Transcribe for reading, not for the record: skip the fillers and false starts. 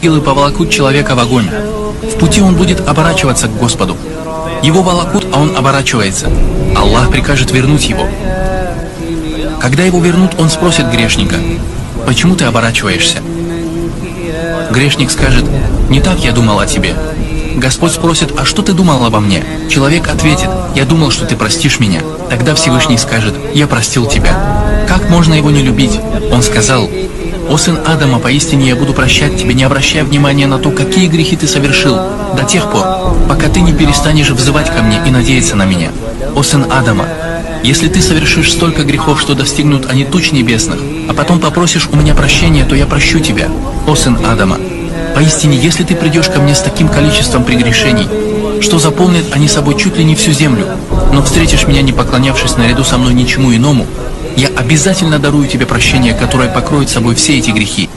ангелы поволокут человека в огонь. В пути он будет оборачиваться к Господу. Его волокут, а он оборачивается. Аллах прикажет вернуть его. Когда его вернут, он спросит грешника: «Почему ты оборачиваешься?» Грешник скажет: «Не так я думал о тебе». Господь спросит: «А что ты думал обо мне?» Человек ответит: «Я думал, что ты простишь меня». Тогда Всевышний скажет: «Я простил тебя». Как можно его не любить? Он сказал: «О сын Адама, поистине я буду прощать тебе, не обращая внимания на то, какие грехи ты совершил, до тех пор, пока ты не перестанешь взывать ко мне и надеяться на меня. О сын Адама, если ты совершишь столько грехов, что достигнут они туч небесных, а потом попросишь у меня прощения, то я прощу тебя. О сын Адама, поистине, если ты придешь ко мне с таким количеством прегрешений, что заполнят они собой чуть ли не всю землю, но встретишь меня, не поклонявшись наряду со мной ничему иному, я обязательно дарую тебе прощение, которое покроет собой все эти грехи».